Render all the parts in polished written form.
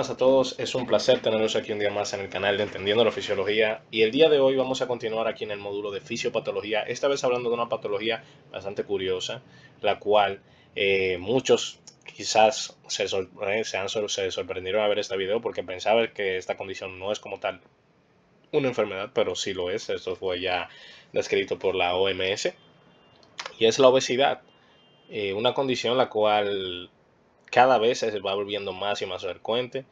buenas a todos, es un placer tenerlos aquí un día más en el canal de Entendiendo la Fisiología y el día de hoy vamos a continuar aquí en el módulo de fisiopatología, esta vez hablando de una patología bastante curiosa, la cual muchos quizás se sorprendieron a ver este video porque pensaban que esta condición no es como tal una enfermedad, pero sí lo es, esto fue ya descrito por la OMS y es la obesidad, una condición la cual cada vez se va volviendo más y más frecuente,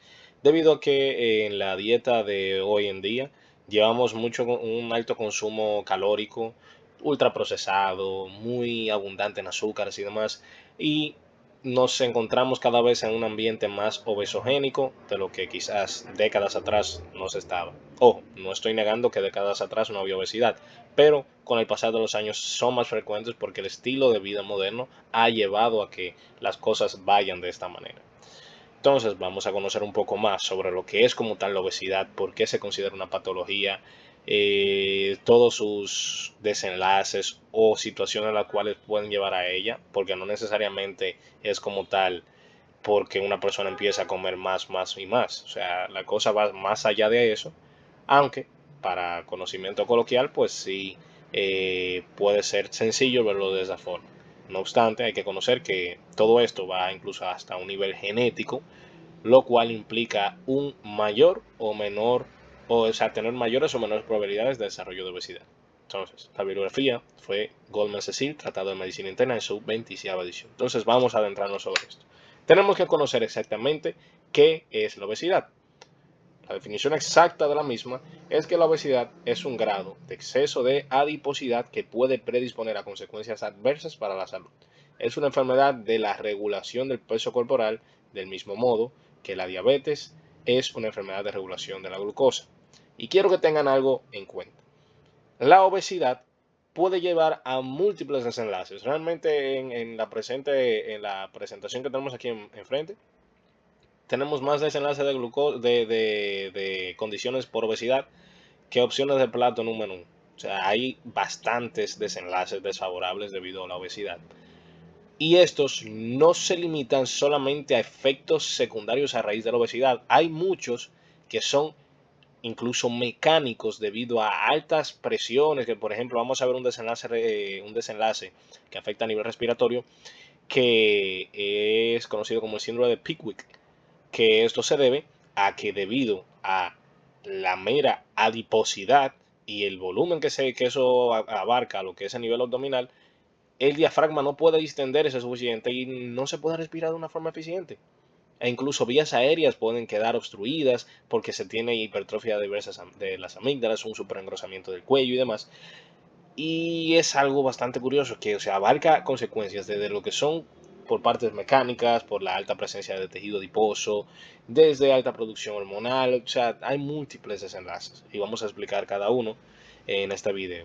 debido a que en la dieta de hoy en día llevamos un alto consumo calórico, ultraprocesado, muy abundante en azúcares y demás, y nos encontramos cada vez en un ambiente más obesogénico de lo que quizás décadas atrás no se estaba. Ojo, no estoy negando que décadas atrás no había obesidad, pero con el pasar de los años son más frecuentes porque el estilo de vida moderno ha llevado a que las cosas vayan de esta manera. Entonces vamos a conocer un poco más sobre lo que es como tal la obesidad, por qué se considera una patología, todos sus desenlaces o situaciones a las cuales pueden llevar a ella, porque no necesariamente es como tal porque una persona empieza a comer más, más y más. O sea, la cosa va más allá de eso, aunque para conocimiento coloquial, pues sí puede ser sencillo verlo de esa forma. No obstante, hay que conocer que todo esto va incluso hasta un nivel genético, lo cual implica un mayor o menor, o sea, tener mayores o menores probabilidades de desarrollo de obesidad. Entonces, la bibliografía fue Goldman Cecil, Tratado de Medicina Interna, en su 20ª edición. Entonces, vamos a adentrarnos sobre esto. Tenemos que conocer exactamente qué es la obesidad. La definición exacta de la misma es que la obesidad es un grado de exceso de adiposidad que puede predisponer a consecuencias adversas para la salud. Es una enfermedad de la regulación del peso corporal, del mismo modo que la diabetes es una enfermedad de regulación de la glucosa. Y quiero que tengan algo en cuenta. La obesidad puede llevar a múltiples desenlaces. Realmente en la presentación que tenemos aquí enfrente, tenemos más desenlaces de condiciones por obesidad que opciones de plato en un menú. O sea, hay bastantes desenlaces desfavorables debido a la obesidad. Y estos no se limitan solamente a efectos secundarios a raíz de la obesidad. Hay muchos que son incluso mecánicos debido a altas presiones, que por ejemplo vamos a ver un desenlace que afecta a nivel respiratorio, que es conocido como el síndrome de Pickwick, que esto se debe a que debido a la mera adiposidad y el volumen que eso abarca, lo que es a nivel abdominal, el diafragma no puede distenderse suficiente y no se puede respirar de una forma eficiente. E incluso vías aéreas pueden quedar obstruidas porque se tiene hipertrofia de las amígdalas, un superengrosamiento del cuello y demás. Y es algo bastante curioso que, o sea, abarca consecuencias desde lo que son por partes mecánicas, por la alta presencia de tejido adiposo, desde alta producción hormonal, o sea, hay múltiples desenlaces y vamos a explicar cada uno en este video.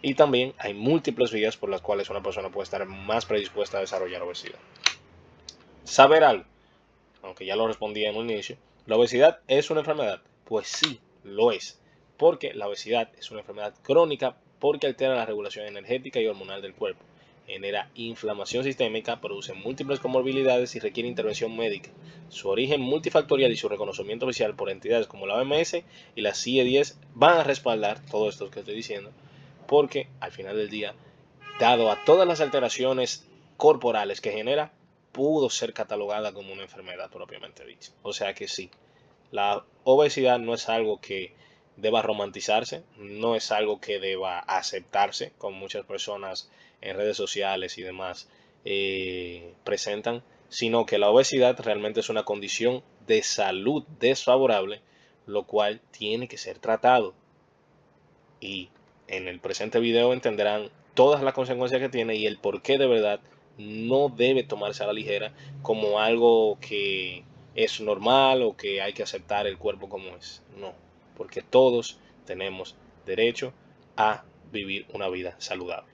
Y también hay múltiples vías por las cuales una persona puede estar más predispuesta a desarrollar obesidad. Saber algo, aunque ya lo respondí en un inicio, ¿la obesidad es una enfermedad? Pues sí, lo es, porque la obesidad es una enfermedad crónica porque altera la regulación energética y hormonal del cuerpo, genera inflamación sistémica, produce múltiples comorbilidades y requiere intervención médica. Su origen multifactorial y su reconocimiento oficial por entidades como la OMS y la CIE-10 van a respaldar todo esto que estoy diciendo, porque al final del día, dado a todas las alteraciones corporales que genera, pudo ser catalogada como una enfermedad propiamente dicha. O sea que sí, la obesidad no es algo que deba romantizarse, no es algo que deba aceptarse, como muchas personas en redes sociales y demás presentan, sino que la obesidad realmente es una condición de salud desfavorable, lo cual tiene que ser tratado. Y en el presente video entenderán todas las consecuencias que tiene y el por qué de verdad no debe tomarse a la ligera como algo que es normal o que hay que aceptar el cuerpo como es. No, porque todos tenemos derecho a vivir una vida saludable.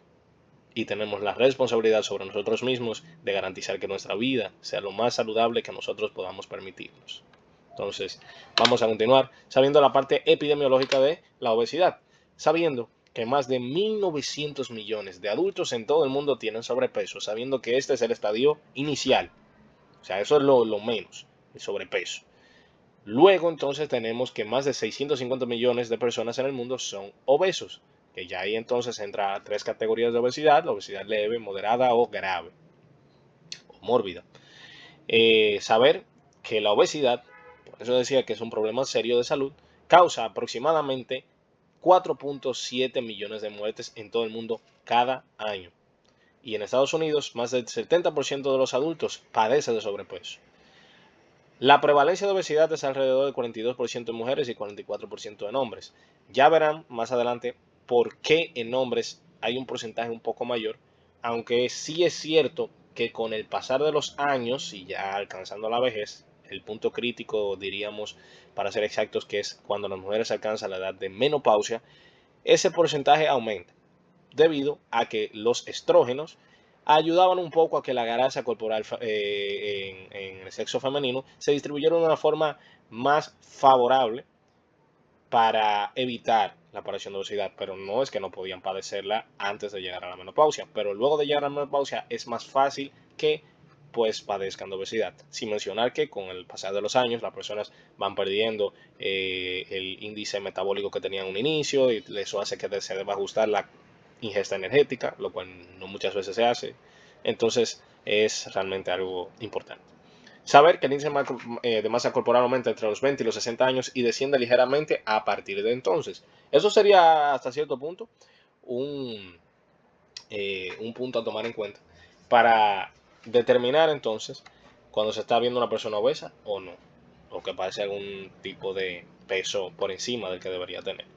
Y tenemos la responsabilidad sobre nosotros mismos de garantizar que nuestra vida sea lo más saludable que nosotros podamos permitirnos. Entonces, vamos a continuar sabiendo la parte epidemiológica de la obesidad, sabiendo que más de 1.900 millones de adultos en todo el mundo tienen sobrepeso, sabiendo que este es el estadio inicial. O sea, eso es lo menos, el sobrepeso. Luego entonces tenemos que más de 650 millones de personas en el mundo son obesos, que ya ahí entonces entra a tres categorías de obesidad: la obesidad leve, moderada o grave o mórbida. Saber que la obesidad, por eso decía que es un problema serio de salud, causa aproximadamente 4.7 millones de muertes en todo el mundo cada año. Y en Estados Unidos, más del 70% de los adultos padece de sobrepeso. La prevalencia de obesidad es alrededor del 42% en mujeres y 44% en hombres. Ya verán más adelante por qué en hombres hay un porcentaje un poco mayor, aunque sí es cierto que con el pasar de los años y ya alcanzando la vejez, el punto crítico, diríamos, para ser exactos, que es cuando las mujeres alcanzan la edad de menopausia, ese porcentaje aumenta debido a que los estrógenos ayudaban un poco a que la grasa corporal en el sexo femenino se distribuyera de una forma más favorable para evitar la aparición de obesidad, pero no es que no podían padecerla antes de llegar a la menopausia, pero luego de llegar a la menopausia es más fácil que pues padezcan de obesidad. Sin mencionar que con el pasar de los años las personas van perdiendo el índice metabólico que tenían en un inicio y eso hace que se deba ajustar la ingesta energética, lo cual no muchas veces se hace. Entonces es realmente algo importante. Saber que el índice de masa corporal aumenta entre los 20 y los 60 años y desciende ligeramente a partir de entonces. Eso sería hasta cierto punto un, un punto a tomar en cuenta para determinar entonces cuando se está viendo una persona obesa o no, o que parece algún tipo de peso por encima del que debería tener.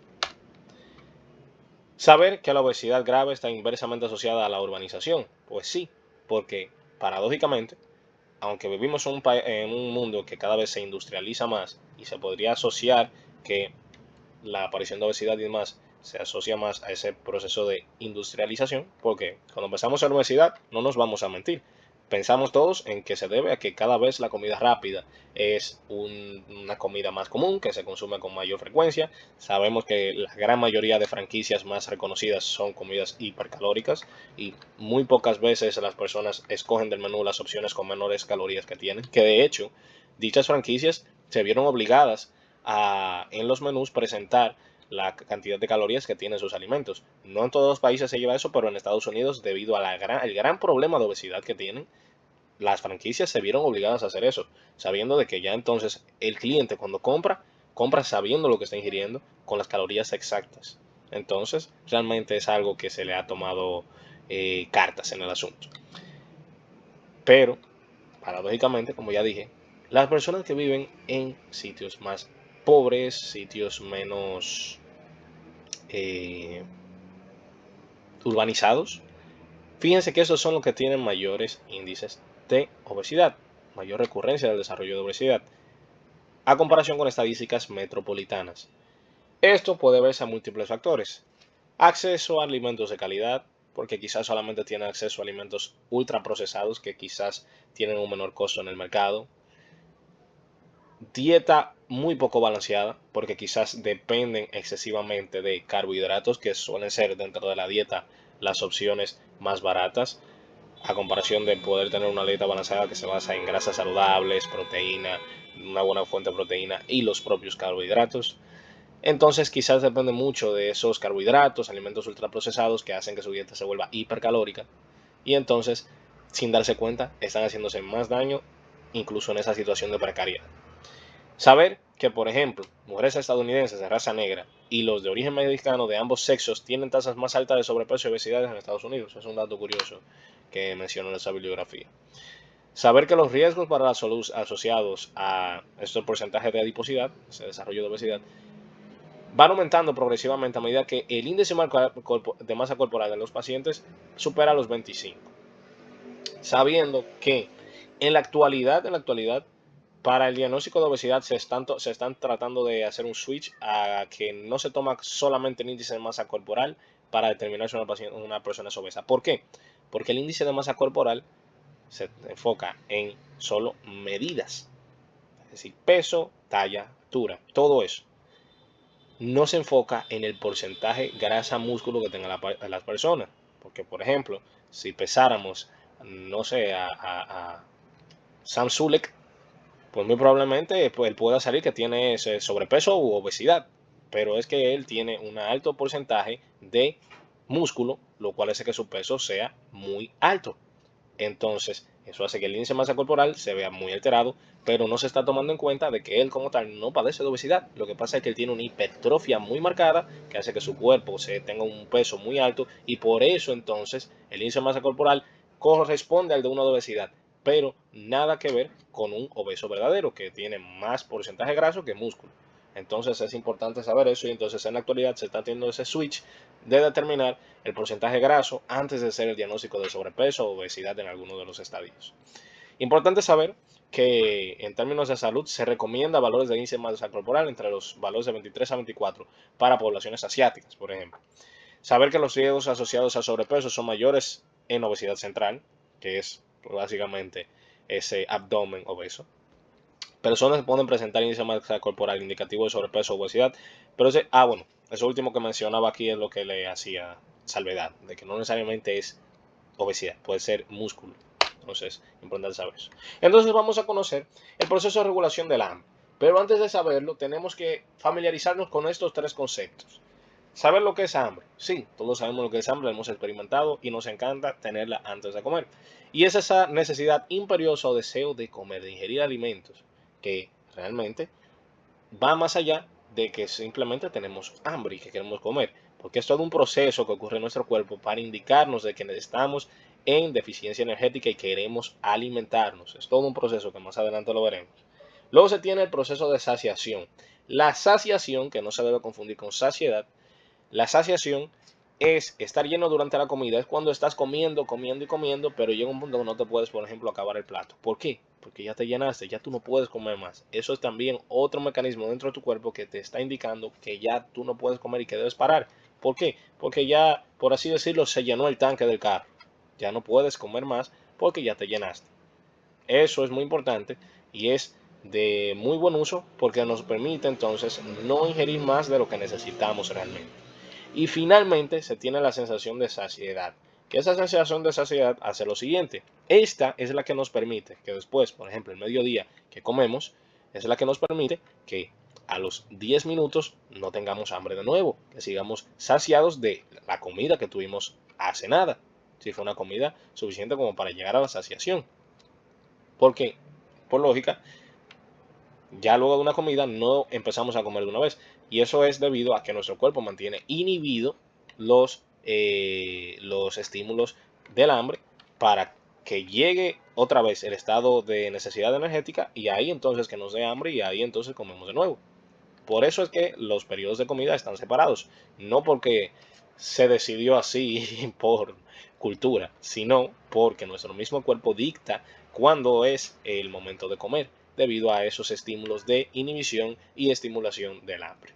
Saber que la obesidad grave está inversamente asociada a la urbanización. Pues sí, porque paradójicamente, aunque vivimos en un mundo que cada vez se industrializa más y se podría asociar que la aparición de obesidad y demás se asocia más a ese proceso de industrialización, porque cuando empezamos en la obesidad, no nos vamos a mentir, pensamos todos en que se debe a que cada vez la comida rápida es una comida más común, que se consume con mayor frecuencia. Sabemos que la gran mayoría de franquicias más reconocidas son comidas hipercalóricas y muy pocas veces las personas escogen del menú las opciones con menores calorías que tienen, que de hecho dichas franquicias se vieron obligadas a en los menús presentar la cantidad de calorías que tienen sus alimentos. No en todos los países se lleva eso, pero en Estados Unidos, debido al gran problema de obesidad que tienen, las franquicias se vieron obligadas a hacer eso, sabiendo de que ya entonces el cliente cuando compra, compra sabiendo lo que está ingiriendo, con las calorías exactas. Entonces, realmente es algo que se le ha tomado cartas en el asunto. Pero, paradójicamente, como ya dije, las personas que viven en sitios más pobres, sitios menos urbanizados, fíjense que esos son los que tienen mayores índices de obesidad, mayor recurrencia del desarrollo de obesidad, a comparación con estadísticas metropolitanas. Esto puede verse a múltiples factores. Acceso a alimentos de calidad, porque quizás solamente tienen acceso a alimentos ultraprocesados que quizás tienen un menor costo en el mercado. Dieta muy poco balanceada, porque quizás dependen excesivamente de carbohidratos, que suelen ser dentro de la dieta las opciones más baratas, a comparación de poder tener una dieta balanceada que se basa en grasas saludables, proteína, una buena fuente de proteína y los propios carbohidratos. Entonces quizás depende mucho de esos carbohidratos, alimentos ultraprocesados que hacen que su dieta se vuelva hipercalórica y entonces, sin darse cuenta, están haciéndose más daño incluso en esa situación de precariedad. Saber que, por ejemplo, mujeres estadounidenses de raza negra y los de origen mexicano de ambos sexos tienen tasas más altas de sobrepeso y obesidad en Estados Unidos. Es un dato curioso que menciono en esa bibliografía. Saber que los riesgos para la salud asociados a estos porcentajes de adiposidad, ese desarrollo de obesidad, van aumentando progresivamente a medida que el índice de masa corporal de los pacientes supera los 25. Sabiendo que en la actualidad, para el diagnóstico de obesidad se están tratando de hacer un switch a que no se toma solamente el índice de masa corporal para determinar si una persona es obesa. ¿Por qué? Porque el índice de masa corporal se enfoca en solo medidas, es decir, peso, talla, altura, todo eso. No se enfoca en el porcentaje grasa músculo que tengan las personas. Porque, por ejemplo, si pesáramos, no sé, a Sam Sulek, pues muy probablemente pues, él pueda salir que tiene ese sobrepeso u obesidad, pero es que él tiene un alto porcentaje de músculo, lo cual hace que su peso sea muy alto. Entonces, eso hace que el índice de masa corporal se vea muy alterado, pero no se está tomando en cuenta de que él como tal no padece de obesidad. Lo que pasa es que él tiene una hipertrofia muy marcada que hace que su cuerpo se tenga un peso muy alto y por eso entonces el índice de masa corporal corresponde al de una obesidad, pero nada que ver con un obeso verdadero que tiene más porcentaje graso que músculo. Entonces es importante saber eso y entonces en la actualidad se está teniendo ese switch de determinar el porcentaje graso antes de hacer el diagnóstico de sobrepeso o obesidad en alguno de los estadios. Importante saber que en términos de salud se recomienda valores de índice de masa corporal entre los valores de 23 a 24 para poblaciones asiáticas, por ejemplo. Saber que los riesgos asociados a sobrepeso son mayores en obesidad central, que es básicamente ese abdomen obeso. Personas pueden presentar índice de masa corporal indicativo de sobrepeso o obesidad, pero bueno, eso último que mencionaba aquí es lo que le hacía salvedad, de que no necesariamente es obesidad, puede ser músculo. Entonces, importante saber eso. Entonces vamos a conocer el proceso de regulación del hambre. Pero antes de saberlo, tenemos que familiarizarnos con estos tres conceptos. ¿Saber lo que es hambre? Sí, todos sabemos lo que es hambre, lo hemos experimentado y nos encanta tenerla antes de comer. Y es esa necesidad imperiosa o deseo de comer, de ingerir alimentos, que realmente va más allá de que simplemente tenemos hambre y que queremos comer, porque es todo un proceso que ocurre en nuestro cuerpo para indicarnos de que estamos en deficiencia energética y queremos alimentarnos. Es todo un proceso que más adelante lo veremos. Luego se tiene el proceso de saciación. La saciación, que no se debe confundir con saciedad, la saciación es estar lleno durante la comida, es cuando estás comiendo, comiendo y comiendo, pero llega un punto que no te puedes, por ejemplo, acabar el plato. ¿Por qué? Porque ya te llenaste, ya tú no puedes comer más. Eso es también otro mecanismo dentro de tu cuerpo que te está indicando que ya tú no puedes comer y que debes parar. ¿Por qué? Porque ya, por así decirlo, se llenó el tanque del carro. Ya no puedes comer más porque ya te llenaste. Eso es muy importante y es de muy buen uso porque nos permite entonces no ingerir más de lo que necesitamos realmente. Y finalmente se tiene la sensación de saciedad, que esa sensación de saciedad hace lo siguiente. Esta es la que nos permite que después, por ejemplo, el mediodía que comemos, es la que nos permite que a los 10 minutos no tengamos hambre de nuevo, que sigamos saciados de la comida que tuvimos hace nada, si fue una comida suficiente como para llegar a la saciación. Porque, por lógica, ya luego de una comida no empezamos a comer de una vez. Y eso es debido a que nuestro cuerpo mantiene inhibido los estímulos del hambre para que llegue otra vez el estado de necesidad energética y ahí entonces que nos dé hambre y ahí entonces comemos de nuevo. Por eso es que los periodos de comida están separados. No porque se decidió así por cultura, sino porque nuestro mismo cuerpo dicta cuándo es el momento de comer, debido a esos estímulos de inhibición y estimulación del hambre.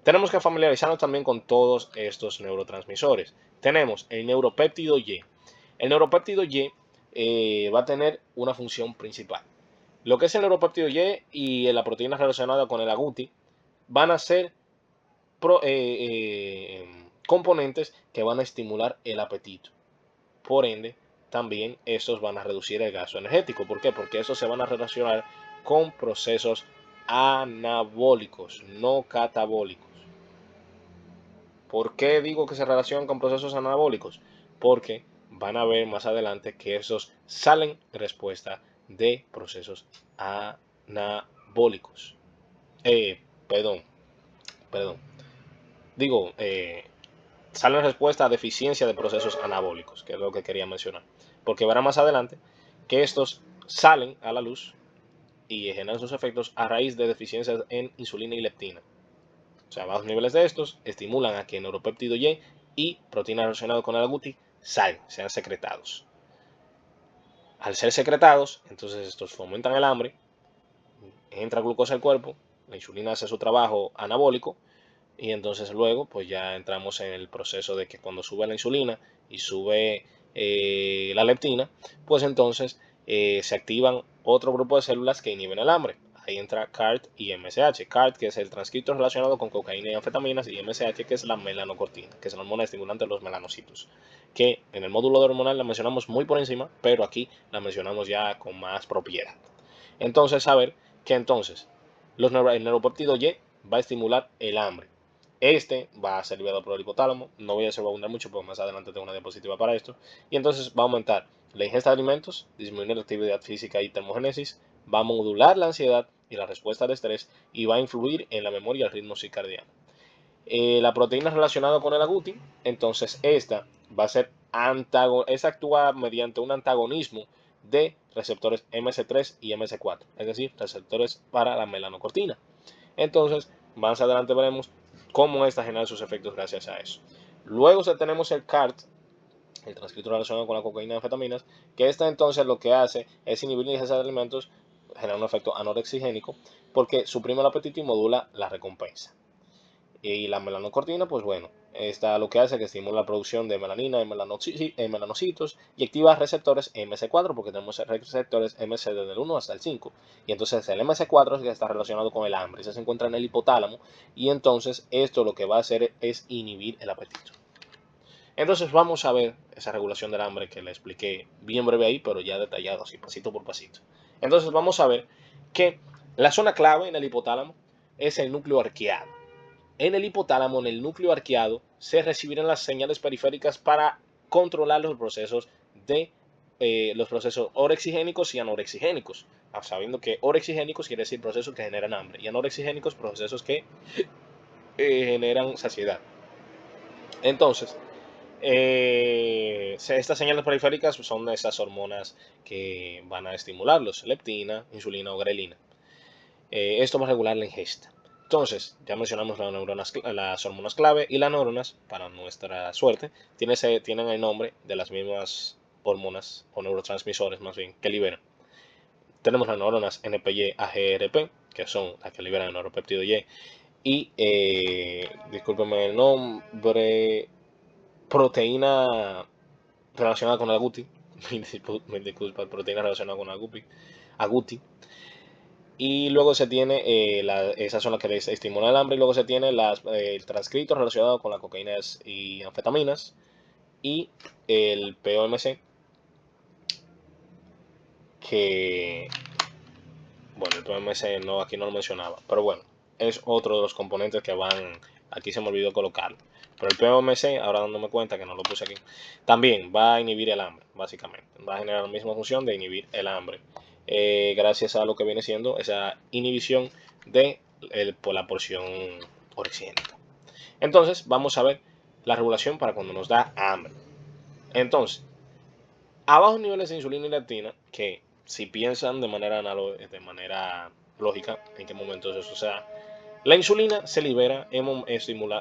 Tenemos que familiarizarnos también con todos estos neurotransmisores. Tenemos el neuropéptido Y. El neuropéptido Y va a tener una función principal. Lo que es el neuropéptido y la proteína relacionada con el agouti van a ser componentes que van a estimular el apetito. Por ende, también estos van a reducir el gasto energético. ¿Por qué? Porque estos se van a relacionar con procesos anabólicos, no catabólicos. ¿Por qué digo que se relacionan con procesos anabólicos? Porque van a ver más adelante que esos salen en respuesta de procesos anabólicos. Perdón, perdón. Digo, salen en respuesta a deficiencia de procesos anabólicos, que es lo que quería mencionar. Porque verá más adelante que estos salen a la luz y generan sus efectos a raíz de deficiencias en insulina y leptina. O sea, bajos niveles de estos estimulan a que el neuropéptido y proteínas relacionadas con el agouti sean secretados. Al ser secretados, entonces estos fomentan el hambre, entra glucosa al cuerpo, la insulina hace su trabajo anabólico y entonces luego pues ya entramos en el proceso de que cuando sube la insulina y sube la leptina, pues entonces se activan otro grupo de células que inhiben el hambre. Ahí entra CART y MSH. CART, que es el transcriptor relacionado con cocaína y anfetaminas, y MSH, que es la melanocortina, que es la hormona estimulante de los melanocitos. Que en el módulo de hormonal la mencionamos muy por encima, pero aquí la mencionamos ya con más propiedad. Entonces, saber que entonces el neuropéptido Y va a estimular el hambre. Este va a ser liberado por el hipotálamo. No voy a hacer abundar mucho porque más adelante tengo una diapositiva para esto. Y entonces va a aumentar la ingesta de alimentos, disminuir la actividad física y termogénesis, va a modular la ansiedad y la respuesta al estrés y va a influir en la memoria y el ritmo circadiano. La proteína relacionada con el agouti, entonces esta va a ser esta actúa mediante un antagonismo de receptores MC3 y MC4, es decir, receptores para la melanocortina. Entonces, más adelante veremos cómo esta genera sus efectos gracias a eso. Luego tenemos el CART, el transcrito relacionado con la cocaína y anfetaminas, que esta entonces lo que hace es inhibir la ingesta de alimentos, genera un efecto anorexigénico, porque suprime el apetito y modula la recompensa. Y la melanocortina, pues bueno, esta lo que hace es que estimula la producción de melanina en melanocitos y activa receptores MC4 porque tenemos receptores MC desde el 1 hasta el 5. Y entonces el MC4 es que está relacionado con el hambre, se encuentra en el hipotálamo y entonces esto lo que va a hacer es inhibir el apetito. Entonces vamos a ver esa regulación del hambre que le expliqué bien breve ahí, pero ya detallado así, pasito por pasito. Entonces vamos a ver que la zona clave en el hipotálamo es el núcleo arqueado. En el hipotálamo, en el núcleo arqueado, se recibirán las señales periféricas para controlar los procesos orexigénicos y anorexigénicos. Sabiendo que orexigénicos quiere decir procesos que generan hambre y anorexigénicos procesos que generan saciedad. Entonces, estas señales periféricas son esas hormonas que van a estimularlos, leptina, insulina o grelina. Esto va a regular la ingesta. Entonces, ya mencionamos las hormonas clave y las neuronas, para nuestra suerte, tienen el nombre de las mismas hormonas o neurotransmisores más bien que liberan. Tenemos las neuronas NPY, AGRP, que son las que liberan el neuropéptido Y, y discúlpenme el nombre, proteína relacionada con el agouti, me disculpa, proteína relacionada con el agouti. Y luego se tiene, esas son las que estimulan el hambre, y luego se tiene el transcrito relacionado con las cocaínas y anfetaminas, y el POMC, que, bueno, el POMC no, aquí no lo mencionaba, pero bueno, es otro de los componentes que van, aquí se me olvidó colocarlo. Pero el POMC, ahora dándome cuenta que no lo puse aquí, también va a inhibir el hambre, básicamente. Va a generar la misma función de inhibir el hambre. Gracias a lo que viene siendo esa inhibición por la porción orexigénica. Entonces, vamos a ver la regulación para cuando nos da hambre. Entonces, a bajos niveles de insulina y leptina, que si piensan de manera lógica en qué momentos eso se da, la insulina se libera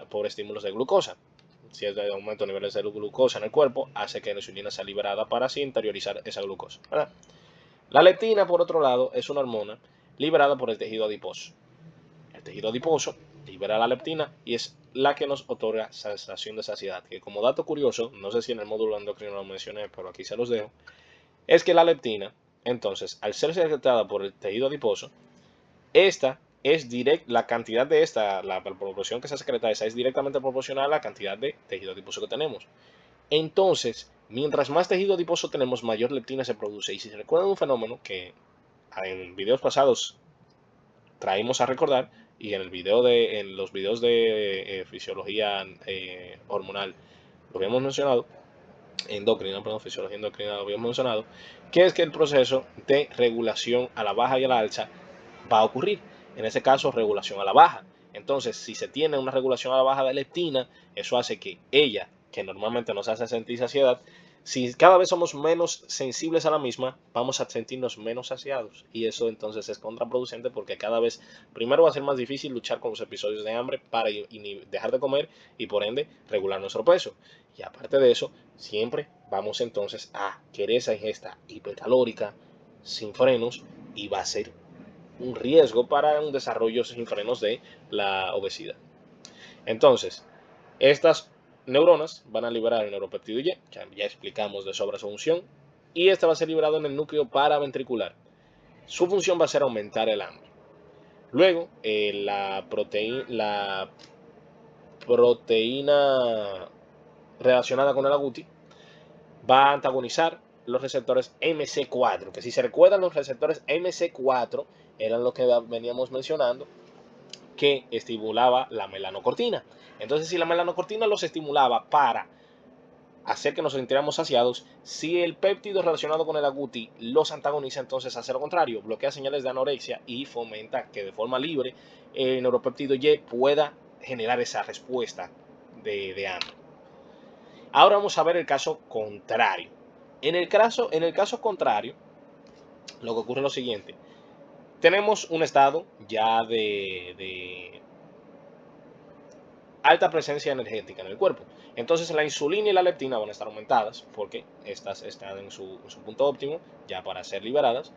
por estímulos de glucosa. Si hay aumento de niveles de glucosa en el cuerpo, hace que la insulina sea liberada para así interiorizar esa glucosa, ¿verdad? La leptina, por otro lado, es una hormona liberada por el tejido adiposo. El tejido adiposo libera la leptina y es la que nos otorga sensación de saciedad. Que como dato curioso, no sé si en el módulo endocrino lo mencioné, pero aquí se los dejo, es que la leptina, entonces, al ser secretada por el tejido adiposo, esta es la cantidad de la proporción que se secreta esa es directamente proporcional a la cantidad de tejido adiposo que tenemos. Entonces, mientras más tejido adiposo tenemos, mayor leptina se produce. Y si se recuerdan un fenómeno que en videos pasados traímos a recordar, y en los videos de fisiología hormonal lo habíamos mencionado, fisiología endocrina lo habíamos mencionado, que es que el proceso de regulación a la baja y a la alza va a ocurrir. En este caso, regulación a la baja. Entonces, si se tiene una regulación a la baja de leptina, eso hace que ella, que normalmente nos hace sentir saciedad, si cada vez somos menos sensibles a la misma, vamos a sentirnos menos saciados. Y eso entonces es contraproducente porque cada vez, primero va a ser más difícil luchar con los episodios de hambre para dejar de comer y por ende regular nuestro peso. Y aparte de eso, siempre vamos entonces a querer esa ingesta hipercalórica sin frenos y va a ser un riesgo para un desarrollo sin frenos de la obesidad. Entonces, estas neuronas van a liberar el neuropéptido Y, ya explicamos de sobre su función, y este va a ser liberado en el núcleo paraventricular. Su función va a ser aumentar el hambre. Luego, la proteína relacionada con el agouti va a antagonizar los receptores MC4, que si se recuerdan, los receptores MC4 eran lo que veníamos mencionando, que estimulaba la melanocortina. Entonces, si la melanocortina los estimulaba para hacer que nos sintiéramos saciados, si el péptido relacionado con el agouti los antagoniza, entonces hace lo contrario, bloquea señales de anorexia y fomenta que de forma libre el neuropéptido Y pueda generar esa respuesta de hambre. Ahora vamos a ver el caso contrario. En el caso contrario, lo que ocurre es lo siguiente. Tenemos un estado ya de alta presencia energética en el cuerpo. Entonces la insulina y la leptina van a estar aumentadas porque estas están en su punto óptimo ya para ser liberadas.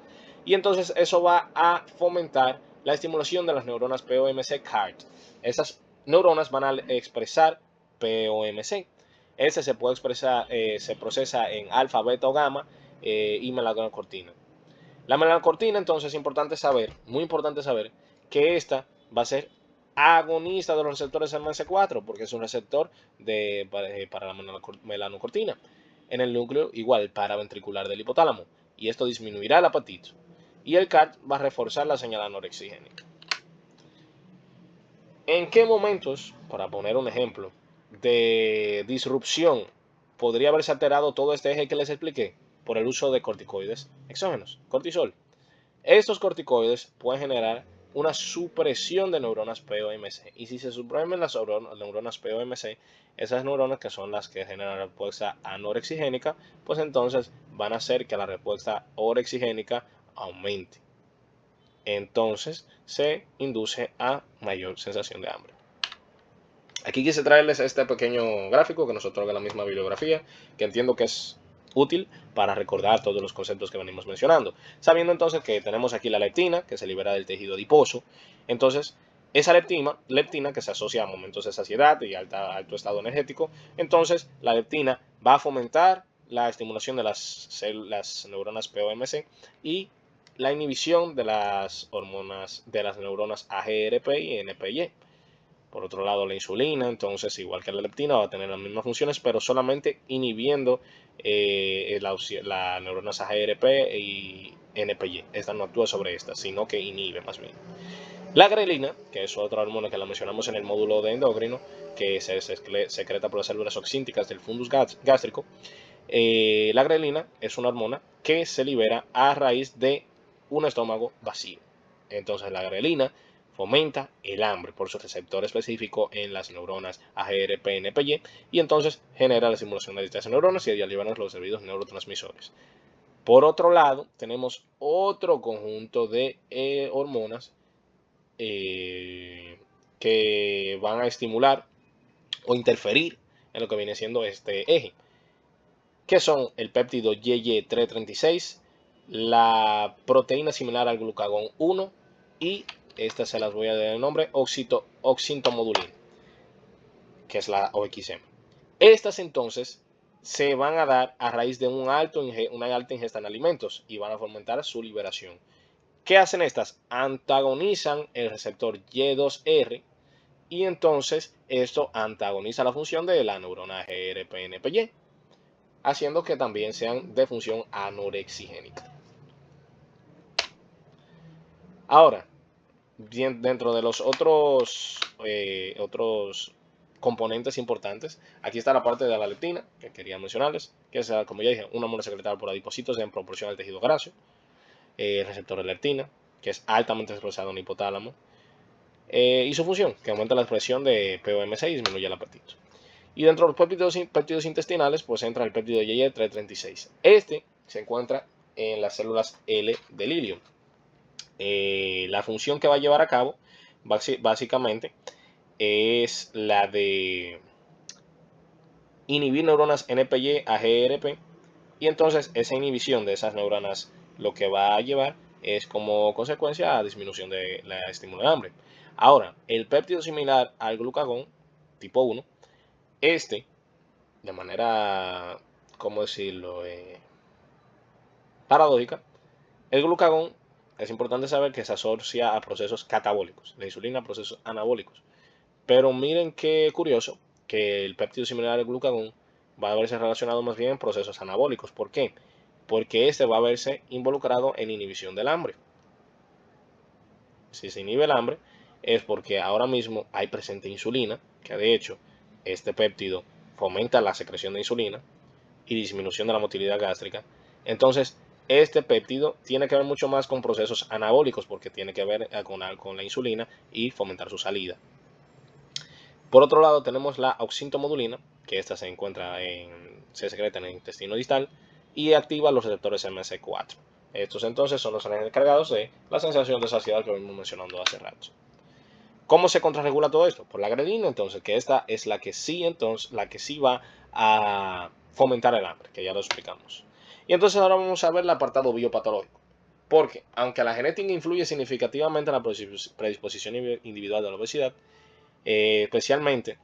Y entonces eso va a fomentar la estimulación de las neuronas POMC CART. Esas neuronas van a expresar POMC. Ese se puede expresar, se procesa en alfa, beta o gamma y melanocortina. La melanocortina, entonces, es importante saber, muy importante saber, que esta va a ser agonista de los receptores MC4, porque es un receptor para la melanocortina. En el núcleo, igual, paraventricular del hipotálamo. Y esto disminuirá el apetito. Y el CART va a reforzar la señal anorexigénica. ¿En qué momentos, para poner un ejemplo, de disrupción podría haberse alterado todo este eje que les expliqué? Por el uso de corticoides exógenos, cortisol. Estos corticoides pueden generar una supresión de neuronas POMC. Y si se suprimen las neuronas POMC, esas neuronas que son las que generan la respuesta anorexigénica, pues entonces van a hacer que la respuesta orexigénica aumente. Entonces se induce a mayor sensación de hambre. Aquí quise traerles este pequeño gráfico que nos otorga la misma bibliografía, que entiendo que es útil para recordar todos los conceptos que venimos mencionando. Sabiendo entonces que tenemos aquí la leptina, que se libera del tejido adiposo. Entonces, esa leptina que se asocia a momentos de saciedad y alto estado energético, entonces la leptina va a fomentar la estimulación de las neuronas POMC y la inhibición de las hormonas de las neuronas AGRP y NPY. Por otro lado, la insulina, entonces, igual que la leptina, va a tener las mismas funciones, pero solamente inhibiendo las neuronas AGRP y NPY. Esta no actúa sobre esta, sino que inhibe más bien. La grelina, que es otra hormona que la mencionamos en el módulo de endocrino, que se secreta por las células oxínticas del fundus gástrico. La grelina es una hormona que se libera a raíz de un estómago vacío. Entonces la grelina fomenta el hambre por su receptor específico en las neuronas AGRP, NPY, y entonces genera la estimulación de dichas neuronas y ellas liberan los debidos neurotransmisores. Por otro lado, tenemos otro conjunto de hormonas que van a estimular o interferir en lo que viene siendo este eje, que son el péptido YY336, la proteína similar al glucagón 1 y estas se las voy a dar el nombre, oxintomodulina, que es la OXM. Estas entonces se van a dar a raíz de una alta ingesta en alimentos y van a fomentar su liberación. ¿Qué hacen estas? Antagonizan el receptor Y2R y entonces esto antagoniza la función de la neurona GRPNPY, haciendo que también sean de función anorexigénica. Ahora, bien, dentro de los otros componentes importantes, aquí está la parte de la leptina, que quería mencionarles, que es, como ya dije, una hormona secretada por adipocitos en proporción al tejido graso. El receptor de leptina, que es altamente expresado en el hipotálamo. Y su función, que aumenta la expresión de POMC y disminuye el apetito. Y dentro de los péptidos intestinales, pues entra el péptido YY336. Este se encuentra en las células L del ilium. La función que va a llevar a cabo, básicamente, es la de inhibir neuronas NPY, AGRP, y entonces esa inhibición de esas neuronas lo que va a llevar es como consecuencia a disminución de la estímulo de hambre. Ahora, el péptido similar al glucagón, tipo 1, de manera, ¿cómo decirlo?, paradójica, el glucagón es importante saber que se asocia a procesos catabólicos, la insulina a procesos anabólicos. Pero miren qué curioso que el péptido similar al glucagón va a verse relacionado más bien en procesos anabólicos. ¿Por qué? porque este va a verse involucrado en inhibición del hambre. Si se inhibe el hambre es porque ahora mismo hay presente insulina, que de hecho este péptido fomenta la secreción de insulina y disminución de la motilidad gástrica. Entonces, este péptido tiene que ver mucho más con procesos anabólicos porque tiene que ver con la insulina y fomentar su salida. Por otro lado, tenemos la oxintomodulina, que esta se secreta en el intestino distal y activa los receptores MC4. Estos entonces son los encargados de la sensación de saciedad que venimos mencionando hace rato. ¿Cómo se contrarregula todo esto? Por la grelina, entonces, que esta es la que sí va a fomentar el hambre, que ya lo explicamos. Y entonces ahora vamos a ver el apartado biopatológico. Porque, aunque la genética influye significativamente en la predisposición individual de la obesidad, especialmente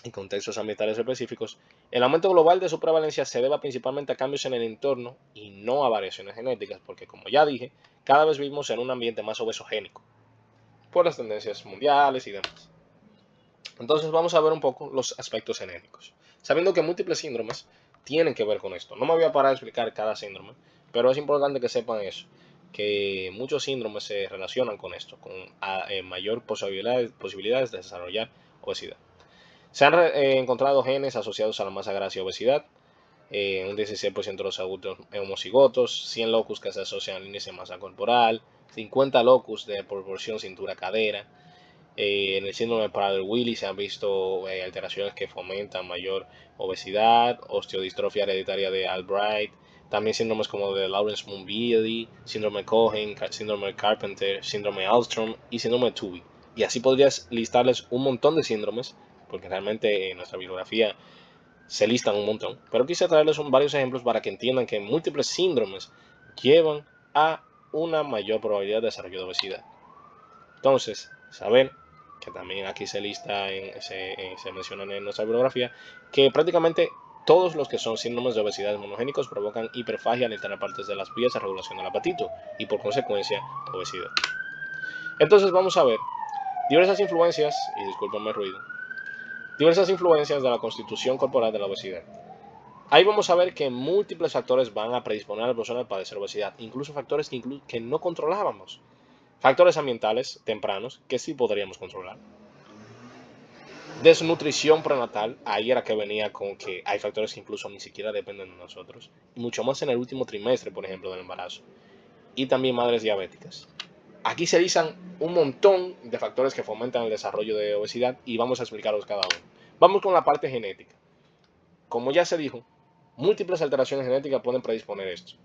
en contextos ambientales específicos, el aumento global de su prevalencia se debe principalmente a cambios en el entorno y no a variaciones genéticas, porque como ya dije, cada vez vivimos en un ambiente más obesogénico, por las tendencias mundiales y demás. Entonces vamos a ver un poco los aspectos genéticos, sabiendo que múltiples síndromes tienen que ver con esto. No me voy a parar a explicar cada síndrome, pero es importante que sepan eso, que muchos síndromes se relacionan con esto, con mayor posibilidades de desarrollar obesidad. Se han encontrado genes asociados a la masa grasa y obesidad, un 16% de los adultos homocigotos, 100 locus que se asocian al índice de masa corporal, 50 locus de proporción cintura-cadera. En el síndrome de Prader-Willi se han visto alteraciones que fomentan mayor obesidad, osteodistrofia hereditaria de Albright, también síndromes como de Lawrence-Moon-Bailey, síndrome de Cohen, síndrome de Carpenter, síndrome de Alström y síndrome de Tooby. Y así podrías listarles un montón de síndromes, porque realmente en nuestra bibliografía se listan un montón. Pero quise traerles varios ejemplos para que entiendan que múltiples síndromes llevan a una mayor probabilidad de desarrollo de obesidad. Entonces, saber que también aquí se mencionan en nuestra bibliografía, que prácticamente todos los que son síndromes de obesidad monogénicos provocan hiperfagia al alterar partes de las vías de regulación del apetito y por consecuencia obesidad. Entonces vamos a ver diversas influencias, y discúlpenme el ruido, diversas influencias de la constitución corporal de la obesidad. Ahí vamos a ver que múltiples factores van a predisponer a la persona a padecer obesidad, incluso factores que no controlábamos. Factores ambientales tempranos que sí podríamos controlar. Desnutrición prenatal, ahí era que venía con que hay factores que incluso ni siquiera dependen de nosotros. Y mucho más en el último trimestre, por ejemplo, del embarazo. Y también madres diabéticas. Aquí se listan un montón de factores que fomentan el desarrollo de obesidad y vamos a explicarlos cada uno. Vamos con la parte genética. Como ya se dijo, múltiples alteraciones genéticas pueden predisponer esto.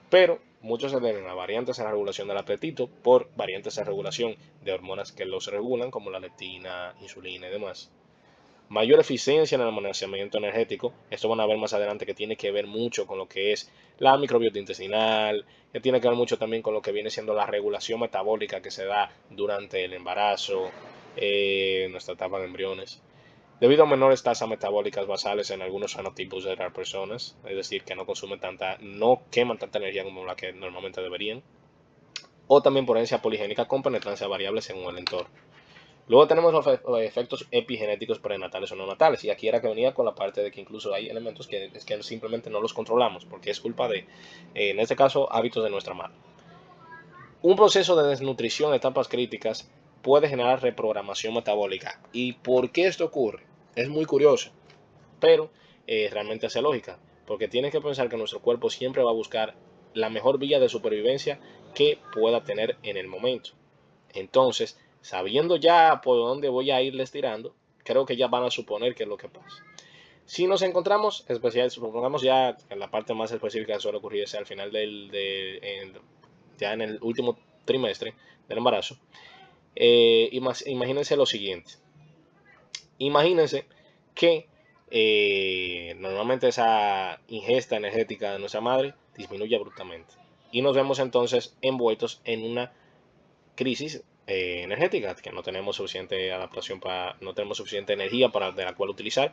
Pero muchos se deben a variantes en la regulación del apetito por variantes en regulación de hormonas que los regulan, como la leptina, insulina y demás. Mayor eficiencia en el almacenamiento energético, esto van a ver más adelante que tiene que ver mucho con lo que es la microbiota intestinal, que tiene que ver mucho también con lo que viene siendo la regulación metabólica que se da durante el embarazo, nuestra etapa de embriones. Debido a menores tasas metabólicas basales en algunos fenotipos de las personas, es decir, que no queman tanta energía como la que normalmente deberían, o también por herencia poligénica con penetrancia variable según el entorno. Luego tenemos los efectos epigenéticos prenatales o no natales, y aquí era que venía con la parte de que incluso hay elementos que simplemente no los controlamos, porque es culpa de, en este caso, hábitos de nuestra madre. Un proceso de desnutrición en etapas críticas puede generar reprogramación metabólica. ¿Y por qué esto ocurre? Es muy curioso, pero realmente hace lógica, porque tienes que pensar que nuestro cuerpo siempre va a buscar la mejor vía de supervivencia que pueda tener en el momento. Entonces, sabiendo ya por dónde voy a irles tirando, creo que ya van a suponer qué es lo que pasa. Si nos encontramos, supongamos ya en la parte más específica que suele ocurrir al final ya en el último trimestre del embarazo, imagínense lo siguiente. Imagínense que normalmente esa ingesta energética de nuestra madre disminuye abruptamente y nos vemos entonces envueltos en una crisis energética, que no tenemos suficiente adaptación no tenemos suficiente energía de la cual utilizar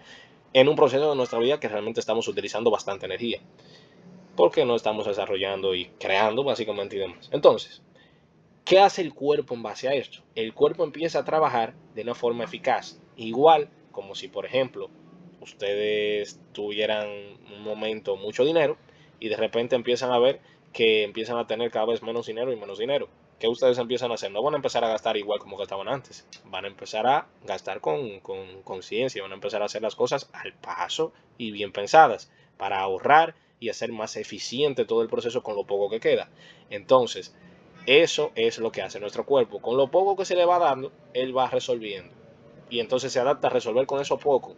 en un proceso de nuestra vida que realmente estamos utilizando bastante energía porque no estamos desarrollando y creando básicamente y demás. Entonces, ¿qué hace el cuerpo en base a esto? El cuerpo empieza a trabajar de una forma eficaz, igual como si, por ejemplo, ustedes tuvieran un momento mucho dinero y de repente empiezan a ver que empiezan a tener cada vez menos dinero y menos dinero. ¿Qué ustedes empiezan a hacer? No van a empezar a gastar igual como gastaban antes. Van a empezar a gastar con conciencia. Van a empezar a hacer las cosas al paso y bien pensadas para ahorrar y hacer más eficiente todo el proceso con lo poco que queda. Entonces, eso es lo que hace nuestro cuerpo. Con lo poco que se le va dando, él va resolviendo. Y entonces se adapta a resolver con eso poco.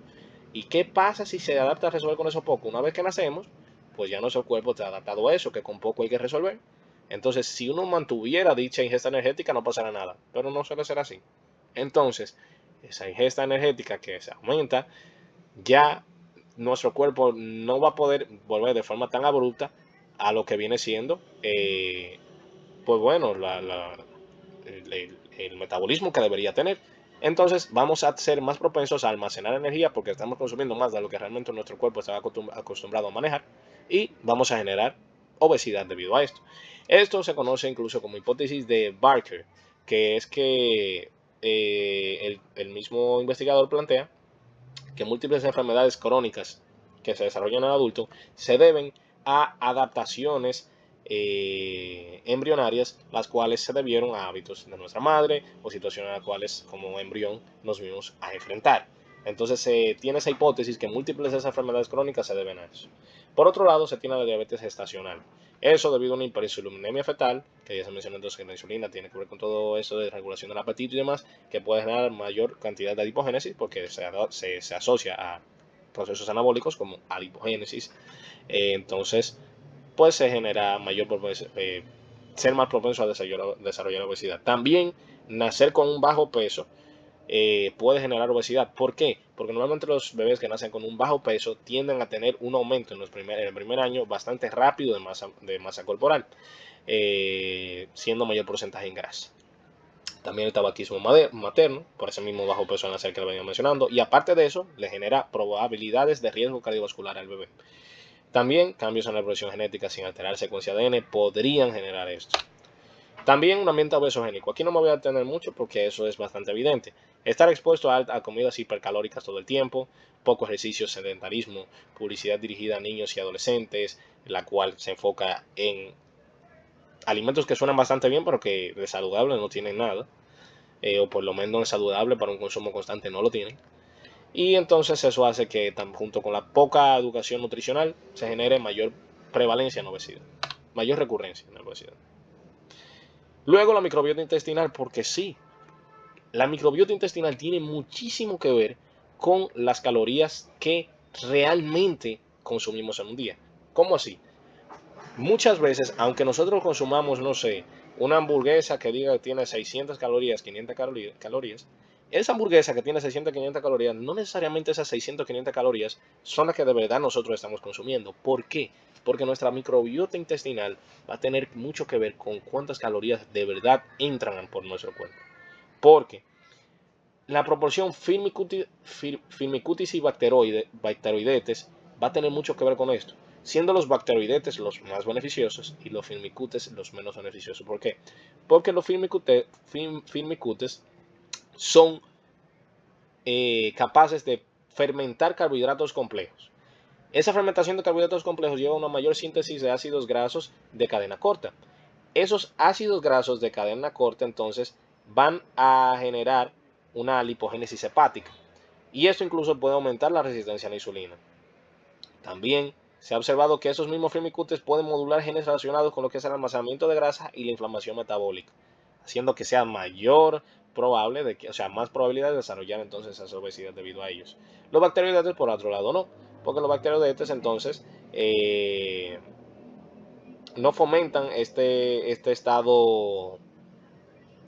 ¿Y qué pasa si se adapta a resolver con eso poco? Una vez que nacemos, pues ya nuestro cuerpo está adaptado a eso, que con poco hay que resolver. Entonces, si uno mantuviera dicha ingesta energética, no pasará nada. Pero no suele ser así. Entonces, esa ingesta energética que se aumenta, ya nuestro cuerpo no va a poder volver de forma tan abrupta a lo que viene siendo, pues bueno, el metabolismo que debería tener. Entonces vamos a ser más propensos a almacenar energía porque estamos consumiendo más de lo que realmente nuestro cuerpo está acostumbrado a manejar y vamos a generar obesidad debido a esto. Esto se conoce incluso como hipótesis de Barker, que es que el mismo investigador plantea que múltiples enfermedades crónicas que se desarrollan en el adulto se deben a adaptaciones embrionarias, las cuales se debieron a hábitos de nuestra madre o situaciones a las cuales como embrión nos vimos a enfrentar. Entonces se tiene esa hipótesis que múltiples de esas enfermedades crónicas se deben a eso. Por otro lado, se tiene la diabetes gestacional. Eso debido a una hiperinsulinemia fetal, que ya se mencionó entonces que la insulina tiene que ver con todo eso de regulación del apetito y demás, que puede generar mayor cantidad de adipogénesis porque se asocia a procesos anabólicos como adipogénesis. Entonces, pues se genera ser más propenso a desarrollar obesidad. También nacer con un bajo peso puede generar obesidad. ¿Por qué? Porque normalmente los bebés que nacen con un bajo peso tienden a tener un aumento en el primer año bastante rápido de masa corporal, siendo mayor porcentaje en grasa. También el tabaquismo materno, por ese mismo bajo peso al nacer que le venía mencionando, y aparte de eso, le genera probabilidades de riesgo cardiovascular al bebé. También cambios en la progresión genética sin alterar secuencia de ADN podrían generar esto. También un ambiente obesogénico. Aquí no me voy a detener mucho porque eso es bastante evidente. Estar expuesto a comidas hipercalóricas todo el tiempo, poco ejercicio, sedentarismo, publicidad dirigida a niños y adolescentes, la cual se enfoca en alimentos que suenan bastante bien pero que de saludable no tienen nada, o por lo menos es saludable para un consumo constante no lo tienen. Y entonces eso hace que junto con la poca educación nutricional se genere mayor prevalencia en obesidad, mayor recurrencia en obesidad. Luego la microbiota intestinal, porque sí, la microbiota intestinal tiene muchísimo que ver con las calorías que realmente consumimos en un día. ¿Cómo así? Muchas veces, aunque nosotros consumamos, no sé, una hamburguesa que diga que tiene 600 calorías, 500 calorías, esa hamburguesa que tiene 600, 500 calorías, no necesariamente esas 600, 500 calorías son las que de verdad nosotros estamos consumiendo. ¿Por qué? Porque nuestra microbiota intestinal va a tener mucho que ver con cuántas calorías de verdad entran por nuestro cuerpo. Porque la proporción firmicutes y bacteroidetes va a tener mucho que ver con esto, siendo los bacteroidetes los más beneficiosos y los firmicutes los menos beneficiosos. ¿Por qué? Porque los firmicutes son capaces de fermentar carbohidratos complejos. Esa fermentación de carbohidratos complejos lleva a una mayor síntesis de ácidos grasos de cadena corta. Esos ácidos grasos de cadena corta entonces van a generar una lipogénesis hepática y esto incluso puede aumentar la resistencia a la insulina. También se ha observado que esos mismos firmicutes pueden modular genes relacionados con lo que es el almacenamiento de grasa y la inflamación metabólica, haciendo que sea mayor probable más probabilidad de desarrollar entonces esa obesidad debido a ellos. Los bacteroidetes por otro lado no, porque los bacteroidetes entonces no fomentan este estado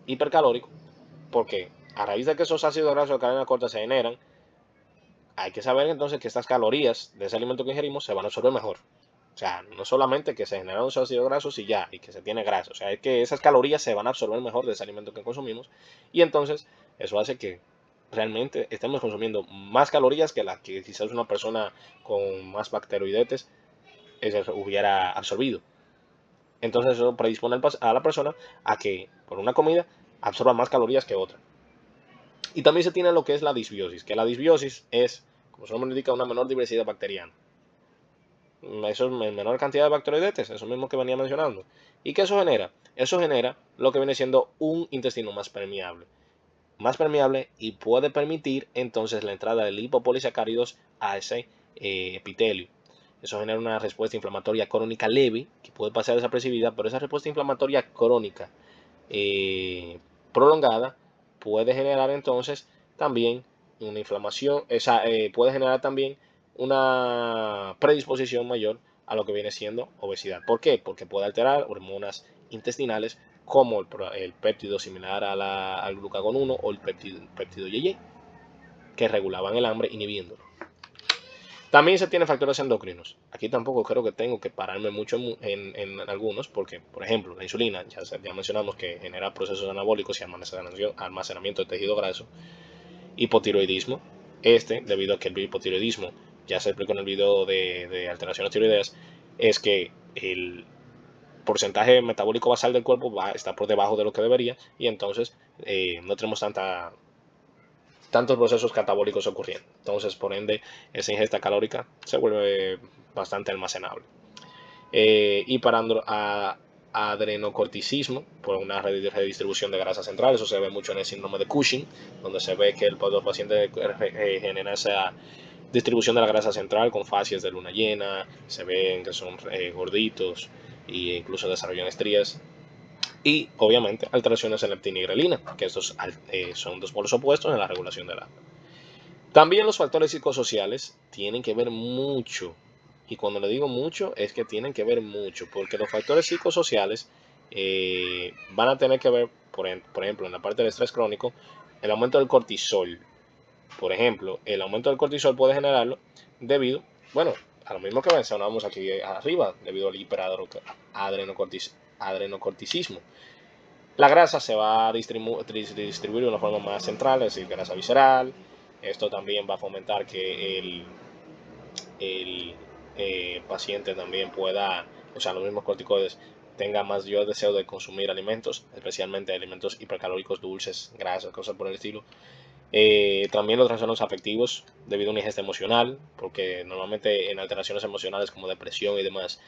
hipercalórico, porque a raíz de que esos ácidos grasos de cadena corta se generan, hay que saber entonces que estas calorías de ese alimento que ingerimos se van a absorber mejor. O sea, no solamente que se generan esos ácidos grasos y ya, y que se tiene grasa. O sea, es que esas calorías se van a absorber mejor de ese alimento que consumimos. Y entonces, eso hace que realmente estemos consumiendo más calorías que las que quizás una persona con más bacteroidetes hubiera absorbido. Entonces, eso predispone a la persona a que por una comida absorba más calorías que otra. Y también se tiene lo que es la disbiosis, que la disbiosis es, como su nombre indica, una menor diversidad bacteriana. eso es menor cantidad de bacteroidetes, eso mismo que venía mencionando. ¿Y qué eso genera? Eso genera lo que viene siendo un intestino más permeable y puede permitir entonces la entrada de lipopolisacáridos a ese epitelio. Eso genera una respuesta inflamatoria crónica leve que puede pasar desapercibida, pero esa respuesta inflamatoria crónica prolongada puede generar entonces también una inflamación, puede generar también una predisposición mayor a lo que viene siendo obesidad. ¿Por qué? Porque puede alterar hormonas intestinales como el péptido similar al glucagón 1 o el péptido YY, que regulaban el hambre inhibiéndolo. También se tienen factores endocrinos. Aquí tampoco creo que tengo que pararme mucho en algunos, porque, por ejemplo, la insulina, ya mencionamos que genera procesos anabólicos y almacenamiento de tejido graso. Hipotiroidismo, debido a que el hipotiroidismo, ya se explicó en el video de alteraciones tiroideas, es que el porcentaje metabólico basal del cuerpo está por debajo de lo que debería y entonces no tenemos tantos procesos catabólicos ocurriendo. Entonces, por ende, esa ingesta calórica se vuelve bastante almacenable. Y para adrenocorticismo, por una redistribución de grasa central, eso se ve mucho en el síndrome de Cushing, donde se ve que el paciente genera esa distribución de la grasa central con facies de luna llena, se ven que son gorditos e incluso desarrollan estrías. Y obviamente alteraciones en leptina y grelina, que estos son dos polos opuestos en la regulación del hambre. También los factores psicosociales tienen que ver mucho, y cuando le digo mucho es que tienen que ver mucho, porque los factores psicosociales van a tener que ver, por ejemplo, en la parte del estrés crónico, el aumento del cortisol. Por ejemplo, el aumento del cortisol puede generarlo debido, bueno, a lo mismo que mencionábamos aquí arriba, debido al hiperadrenocorticismo. La grasa se va a distribuir de una forma más central, es decir, grasa visceral. Esto también va a fomentar que el paciente también pueda, o sea, los mismos corticoides, tenga mayor deseo de consumir alimentos, especialmente alimentos hipercalóricos, dulces, grasas, cosas por el estilo. También los trastornos afectivos debido a una ingesta emocional, porque normalmente en alteraciones emocionales como depresión y demás,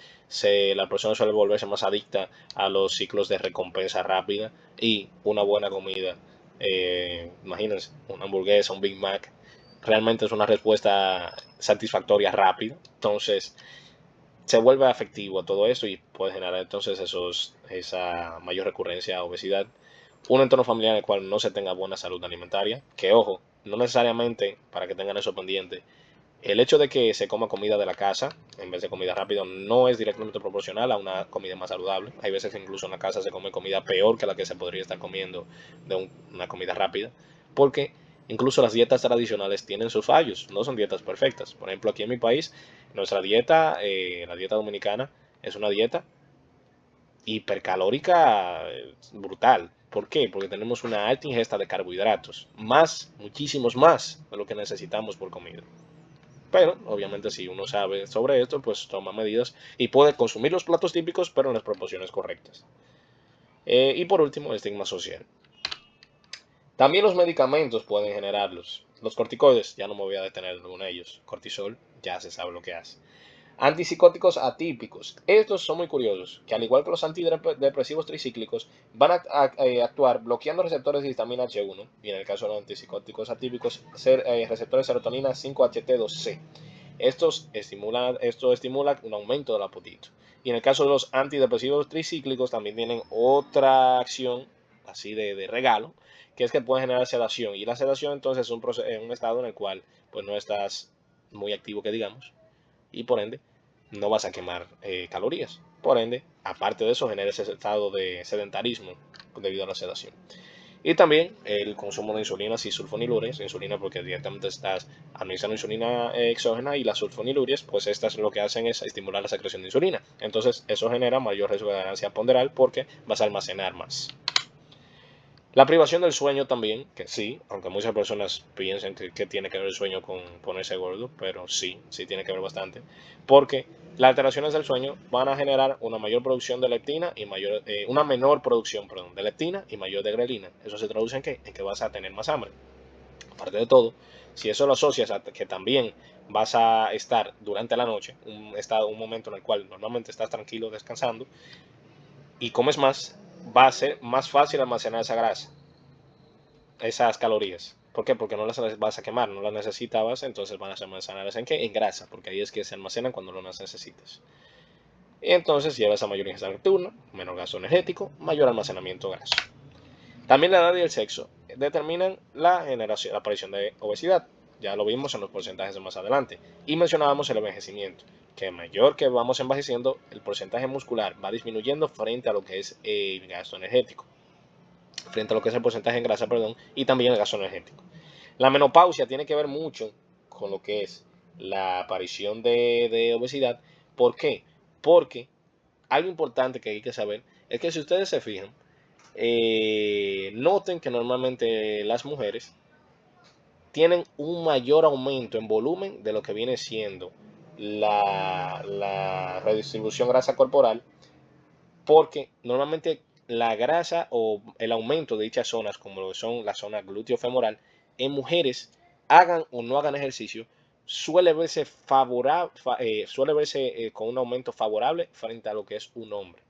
la persona suele volverse más adicta a los ciclos de recompensa rápida y una buena comida. Imagínense, una hamburguesa, un Big Mac, realmente es una respuesta satisfactoria rápida. Entonces, se vuelve afectivo a todo eso y puede generar entonces esa mayor recurrencia a obesidad. Un entorno familiar en el cual no se tenga buena salud alimentaria, que ojo, no necesariamente para que tengan eso pendiente, el hecho de que se coma comida de la casa en vez de comida rápida no es directamente proporcional a una comida más saludable. Hay veces que incluso en la casa se come comida peor que la que se podría estar comiendo de una comida rápida, porque incluso las dietas tradicionales tienen sus fallos, no son dietas perfectas. Por ejemplo, aquí en mi país, nuestra dieta, la dieta dominicana, es una dieta hipercalórica brutal. ¿Por qué? Porque tenemos una alta ingesta de carbohidratos, muchísimos más de lo que necesitamos por comida. Pero, obviamente, si uno sabe sobre esto, pues toma medidas y puede consumir los platos típicos, pero en las proporciones correctas. Y por último, el estigma social. También los medicamentos pueden generarlos. Los corticoides, ya no me voy a detener en ellos. Cortisol, ya se sabe lo que hace. Antipsicóticos atípicos. Estos son muy curiosos, que al igual que los antidepresivos tricíclicos, van a actuar bloqueando receptores de histamina H1, y en el caso de los antipsicóticos atípicos, receptores de serotonina 5-HT2C. Esto estimula un aumento del apetito. Y en el caso de los antidepresivos tricíclicos, también tienen otra acción, así de regalo, que es que pueden generar sedación. Y la sedación entonces es un estado en el cual pues no estás muy activo, que digamos, y por ende no vas a quemar calorías. Por ende, aparte de eso, genera ese estado de sedentarismo debido a la sedación. Y también el consumo de insulina y sulfonilures, insulina porque directamente estás administrando insulina exógena, y las sulfonilures, pues estas lo que hacen es estimular la secreción de insulina. Entonces eso genera mayor riesgo de ganancia ponderal porque vas a almacenar más. La privación del sueño también, que sí, aunque muchas personas piensan que tiene que ver el sueño con ponerse gordo, pero sí tiene que ver bastante, porque las alteraciones del sueño van a generar una mayor producción de leptina y una menor producción, de leptina y mayor de grelina. Eso se traduce en qué? En que vas a tener más hambre. Aparte de todo, si eso lo asocias a que también vas a estar durante la noche, un momento en el cual normalmente estás tranquilo descansando, y comes más, va a ser más fácil almacenar esa grasa, esas calorías. ¿Por qué? Porque no las vas a quemar, no las necesitabas, entonces van a almacenarlas ¿en qué? En grasa, porque ahí es que se almacenan cuando no las necesitas. Y entonces lleva esa mayor ingesta nocturna, menor gasto energético, mayor almacenamiento de grasa. También la edad y el sexo determinan la aparición de obesidad. Ya lo vimos en los porcentajes de más adelante. Y mencionábamos el envejecimiento, que mayor que vamos envejeciendo, el porcentaje muscular va disminuyendo frente a lo que es el gasto energético, frente a lo que es el porcentaje en grasa, perdón, y también el gasto energético. La menopausia tiene que ver mucho con lo que es la aparición de obesidad. ¿Por qué? Porque algo importante que hay que saber es que si ustedes se fijan, noten que normalmente las mujeres tienen un mayor aumento en volumen de lo que viene siendo la redistribución grasa corporal, porque normalmente la grasa o el aumento de dichas zonas, como lo son la zona glúteo-femoral, en mujeres, hagan o no hagan ejercicio, suele verse, con un aumento favorable frente a lo que es un hombre,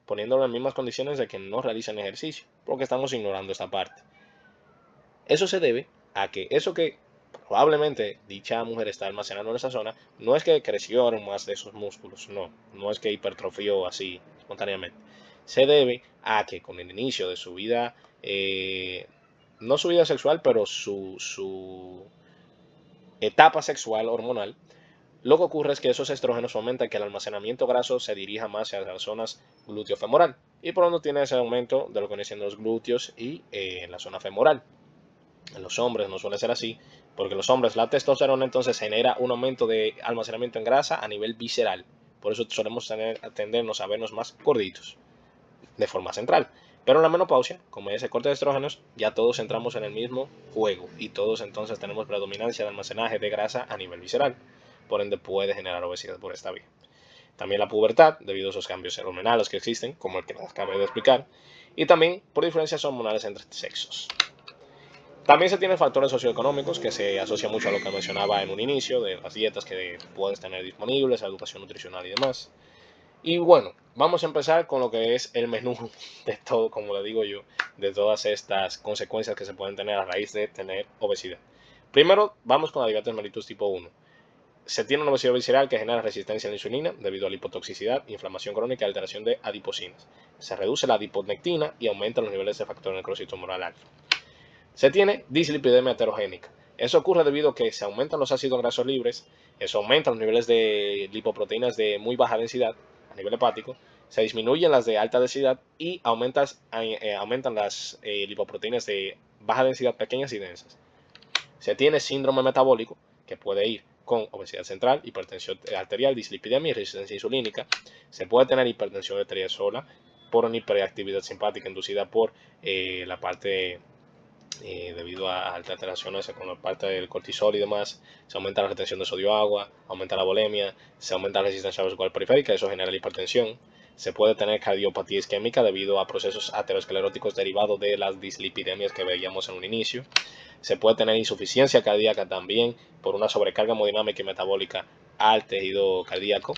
poniéndolo en las mismas condiciones de que no realizan ejercicio, porque estamos ignorando esta parte. Eso se debe a que eso que probablemente dicha mujer está almacenando en esa zona, no es que crecieron más de esos músculos, no es que hipertrofió así espontáneamente. Se debe a que con el inicio de su vida, no su vida sexual, pero su etapa sexual hormonal, lo que ocurre es que esos estrógenos fomentan que el almacenamiento graso se dirija más hacia las zonas glúteo-femoral, y por lo tanto tiene ese aumento de lo que vienen siendo los glúteos y en la zona femoral. En los hombres no suele ser así, porque en los hombres la testosterona entonces genera un aumento de almacenamiento en grasa a nivel visceral. Por eso solemos tendernos a vernos más gorditos, de forma central. Pero en la menopausia, como hay ese corte de estrógenos, ya todos entramos en el mismo juego y todos entonces tenemos predominancia de almacenaje de grasa a nivel visceral. Por ende puede generar obesidad por esta vía. También la pubertad, debido a esos cambios hormonales que existen, como el que les acabé de explicar, y también por diferencias hormonales entre sexos. También se tienen factores socioeconómicos que se asocian mucho a lo que mencionaba en un inicio, de las dietas que puedes tener disponibles, la educación nutricional y demás. Y bueno, vamos a empezar con lo que es el menú de todo, como le digo yo, de todas estas consecuencias que se pueden tener a raíz de tener obesidad. Primero, vamos con la diabetes mellitus tipo 1. Se tiene una obesidad visceral que genera resistencia a la insulina debido a la hipotoxicidad, inflamación crónica y alteración de adipocinas. Se reduce la adiponectina y aumenta los niveles de factor necrótico tumoral alfa. Se tiene dislipidemia heterogénica. Eso ocurre debido a que se aumentan los ácidos grasos libres, eso aumenta los niveles de lipoproteínas de muy baja densidad a nivel hepático, se disminuyen las de alta densidad y aumentan las lipoproteínas de baja densidad pequeñas y densas. Se tiene síndrome metabólico, que puede ir con obesidad central, hipertensión arterial, dislipidemia y resistencia insulínica. Se puede tener hipertensión arterial sola por una hiperactividad simpática inducida por la parte debido a altas alteraciones con la parte del cortisol y demás. Se aumenta la retención de sodio-agua, aumenta la bulimia, se aumenta la resistencia vascular periférica, eso genera la hipertensión. Se puede tener cardiopatía isquémica debido a procesos ateroscleróticos derivados de las dislipidemias que veíamos en un inicio. Se puede tener insuficiencia cardíaca también por una sobrecarga hemodinámica y metabólica al tejido cardíaco.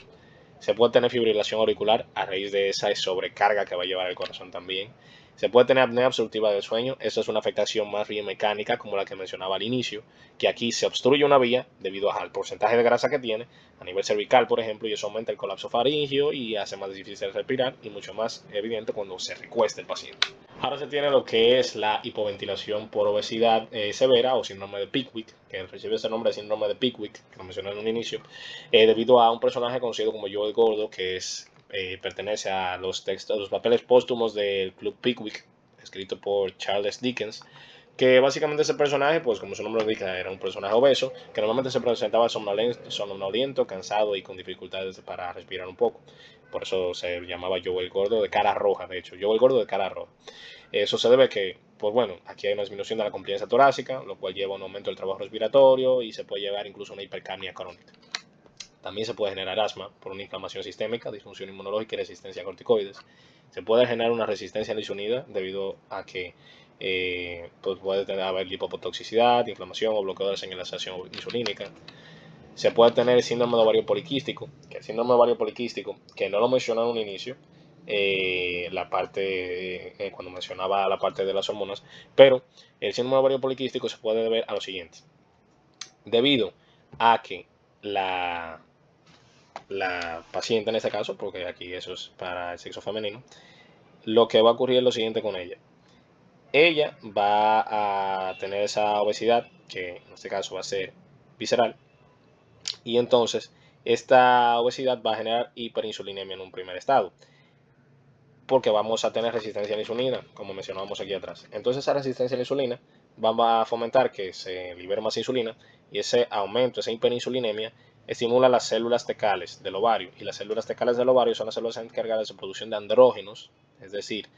Se puede tener fibrilación auricular a raíz de esa sobrecarga que va a llevar el corazón también. Se puede tener apnea obstructiva del sueño. Esto es una afectación más bien mecánica, como la que mencionaba al inicio, que aquí se obstruye una vía debido al porcentaje de grasa que tiene a nivel cervical, por ejemplo, y eso aumenta el colapso faríngeo y hace más difícil respirar y mucho más evidente cuando se recuesta el paciente. Ahora se tiene lo que es la hipoventilación por obesidad severa o síndrome de Pickwick, que recibe ese nombre de síndrome de Pickwick, que lo mencioné en un inicio, debido a un personaje conocido como Joe el Gordo, que pertenece a los papeles póstumos del Club Pickwick, escrito por Charles Dickens, que básicamente ese personaje, pues como su nombre lo indica, era un personaje obeso, que normalmente se presentaba somnoliento, cansado y con dificultades para respirar un poco. Por eso se llamaba Joe el Gordo de cara roja, de hecho, Joe el Gordo de cara roja. Eso se debe a que, pues bueno, aquí hay una disminución de la compliancia torácica, lo cual lleva a un aumento del trabajo respiratorio y se puede llevar incluso a una hipercapnia crónica. También se puede generar asma por una inflamación sistémica, disfunción inmunológica y resistencia a corticoides. Se puede generar una resistencia a la insulina debido a que pues puede haber lipotoxicidad, inflamación o bloqueo de la señalización insulínica. Se puede tener el síndrome de ovario poliquístico, que el síndrome de ovario poliquístico, que no lo mencioné en un inicio, la parte, cuando mencionaba la parte de las hormonas, pero el síndrome de ovario poliquístico se puede deber a lo siguiente. Debido a que la paciente en este caso, porque aquí eso es para el sexo femenino, lo que va a ocurrir es lo siguiente con ella. Ella va a tener esa obesidad, que en este caso va a ser visceral, y entonces esta obesidad va a generar hiperinsulinemia en un primer estado, porque vamos a tener resistencia a la insulina, como mencionábamos aquí atrás. Entonces esa resistencia a la insulina va a fomentar que se libere más insulina, y ese aumento, esa hiperinsulinemia, estimula las células tecales del ovario, y las células tecales del ovario son las células encargadas de producción de andrógenos, es decir,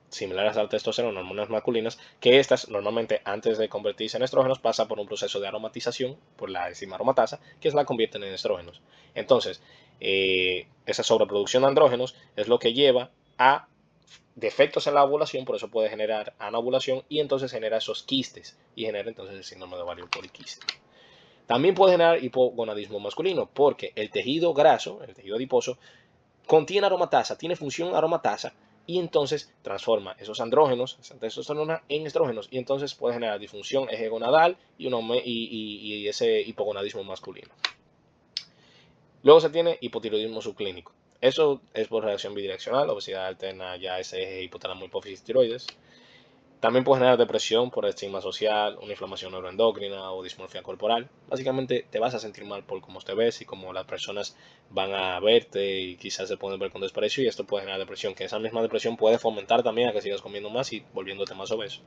similares al testosterona, hormonas masculinas, que estas normalmente antes de convertirse en estrógenos pasa por un proceso de aromatización por la enzima aromatasa, que es la convierten en estrógenos. Entonces, esa sobreproducción de andrógenos es lo que lleva a defectos en la ovulación, por eso puede generar anovulación y entonces genera esos quistes y genera entonces el síndrome de ovario poliquístico. También puede generar hipogonadismo masculino, porque el tejido graso, el tejido adiposo, contiene aromatasa, tiene función aromatasa, y entonces transforma esos andrógenos, esa testosterona, en estrógenos, y entonces puede generar disfunción eje gonadal y ese hipogonadismo masculino. Luego se tiene hipotiroidismo subclínico. Eso es por reacción bidireccional, obesidad alterna ya ese eje hipotálamo hipófisis tiroides. También puede generar depresión por estigma social, una inflamación neuroendocrina o dismorfia corporal. Básicamente te vas a sentir mal por cómo te ves y cómo las personas van a verte y quizás se pueden ver con desprecio, y esto puede generar depresión, que esa misma depresión puede fomentar también a que sigas comiendo más y volviéndote más obeso.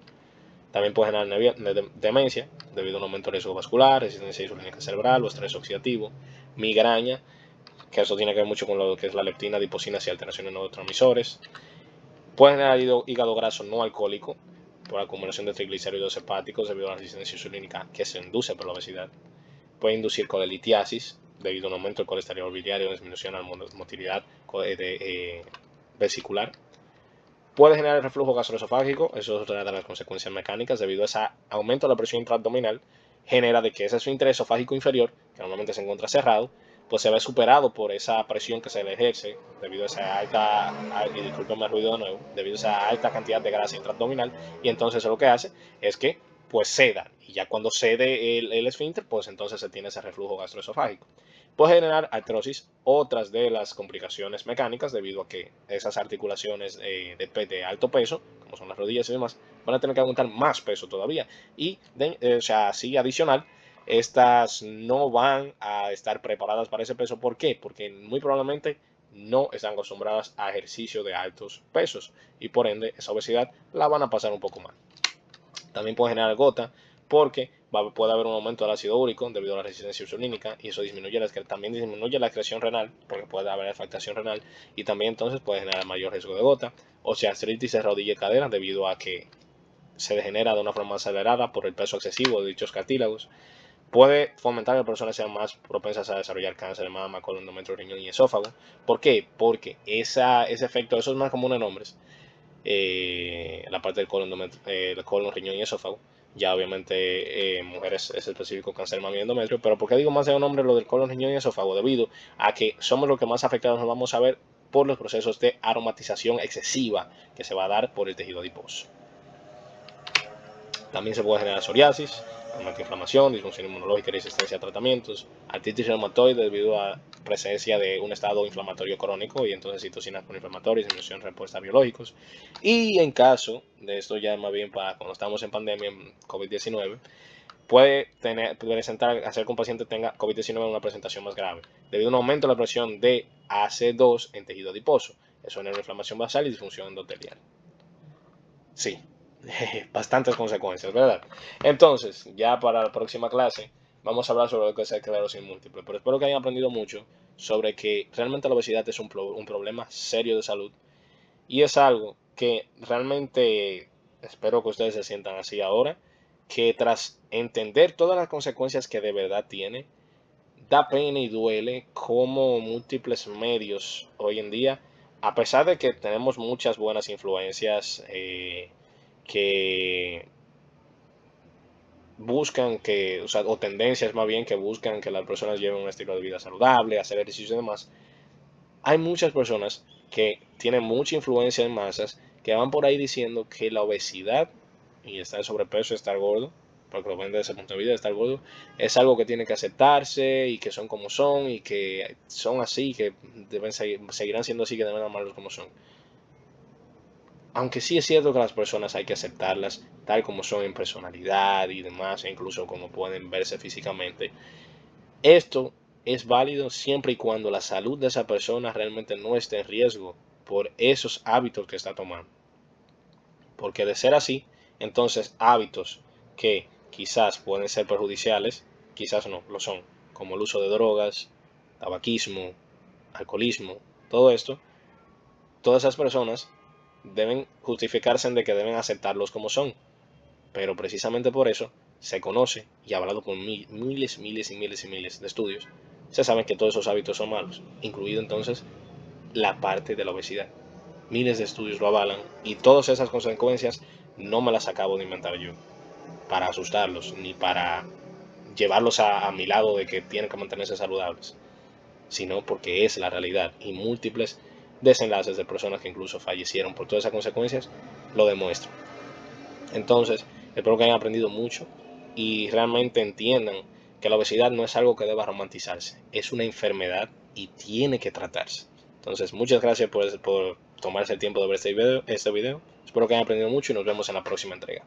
También puede generar demencia debido a un aumento de riesgo vascular, resistencia insulínica cerebral o estrés oxidativo, migraña, que eso tiene que ver mucho con lo que es la leptina, adipocinas y alteraciones en neurotransmisores. Puede generar hígado graso no alcohólico por acumulación de triglicéridos hepáticos debido a la resistencia insulínica que se induce por la obesidad. Puede inducir colelitiasis debido a un aumento del colesterol biliario, disminución de la motilidad vesicular. Puede generar reflujo gastroesofágico, eso es otra de las consecuencias mecánicas, debido a ese aumento de la presión intraabdominal, genera de que ese esfínter esofágico inferior, que normalmente se encuentra cerrado, pues se ve superado por esa presión que se le ejerce, debido a esa alta, y discúlpeme el ruido de nuevo, debido a esa alta cantidad de grasa intraabdominal, y entonces lo que hace es que pues ceda, y ya cuando cede el esfínter, pues entonces se tiene ese reflujo gastroesofágico. Puede generar artrosis, otras de las complicaciones mecánicas, debido a que esas articulaciones de alto peso, como son las rodillas y demás, van a tener que aguantar más peso todavía. Y, o sea, así adicional, estas no van a estar preparadas para ese peso. ¿Por qué? Porque muy probablemente no están acostumbradas a ejercicio de altos pesos, y por ende esa obesidad la van a pasar un poco mal. También puede generar gota, porque puede haber un aumento del ácido úrico debido a la resistencia insulínica, y eso también disminuye la excreción renal, porque puede haber afectación renal, y también entonces puede generar mayor riesgo de gota, o sea, artritis de rodilla y cadera, debido a que se degenera de una forma acelerada por el peso excesivo de dichos cartílagos. Puede fomentar que las personas sean más propensas a desarrollar cáncer de mama, colon, endometrio, riñón y esófago. ¿Por qué? Porque ese efecto, eso es más común en hombres, la parte del colon, riñón y esófago. Ya obviamente mujeres es específico cáncer de mama y endometrio, pero ¿por qué digo más de un hombre lo del colon, riñón y esófago? Debido a que somos los que más afectados nos vamos a ver por los procesos de aromatización excesiva que se va a dar por el tejido adiposo. También se puede generar psoriasis, aumento de inflamación, disfunción inmunológica y resistencia a tratamientos, artritis reumatoide debido a presencia de un estado inflamatorio crónico, y entonces citocinas proinflamatorias, disminución de respuesta a biológicos. Y en caso de esto, ya más bien para cuando estamos en pandemia, en COVID-19, puede hacer que un paciente tenga COVID-19 una presentación más grave, debido a un aumento de la presión de AC2 en tejido adiposo. Eso genera inflamación basal y disfunción endotelial. Sí, bastantes consecuencias, ¿verdad? Entonces, ya para la próxima clase, vamos a hablar sobre lo que es esclerosis múltiple. Pero espero que hayan aprendido mucho sobre que realmente la obesidad es un problema serio de salud, y es algo que realmente espero que ustedes se sientan así ahora, que tras entender todas las consecuencias que de verdad tiene, da pena y duele cómo múltiples medios hoy en día, a pesar de que tenemos muchas buenas influencias, que buscan que, o tendencias más bien que buscan que las personas lleven un estilo de vida saludable, hacer ejercicio y demás. Hay muchas personas que tienen mucha influencia en masas que van por ahí diciendo que la obesidad y estar sobrepeso, estar gordo, porque lo ven desde ese punto de vista, estar gordo, es algo que tiene que aceptarse y que son como son y que son así, que seguirán siendo así, que deben amarlos como son. Aunque sí es cierto que las personas hay que aceptarlas tal como son en personalidad y demás, e incluso como pueden verse físicamente, esto es válido siempre y cuando la salud de esa persona realmente no esté en riesgo por esos hábitos que está tomando. Porque de ser así, entonces hábitos que quizás pueden ser perjudiciales, quizás no, lo son, como el uso de drogas, tabaquismo, alcoholismo, todo esto, todas esas personas deben justificarse en de que deben aceptarlos como son. Pero precisamente por eso se conoce y avalado por miles, miles y miles y miles de estudios, se sabe que todos esos hábitos son malos, incluido entonces la parte de la obesidad. Miles de estudios lo avalan y todas esas consecuencias no me las acabo de inventar yo para asustarlos ni para llevarlos a mi lado de que tienen que mantenerse saludables, sino porque es la realidad y múltiples desenlaces de personas que incluso fallecieron por todas esas consecuencias lo demuestran. Entonces, espero que hayan aprendido mucho y realmente entiendan que la obesidad no es algo que deba romantizarse, es una enfermedad y tiene que tratarse. Entonces, muchas gracias por tomarse el tiempo de ver este video. Espero que hayan aprendido mucho y nos vemos en la próxima entrega.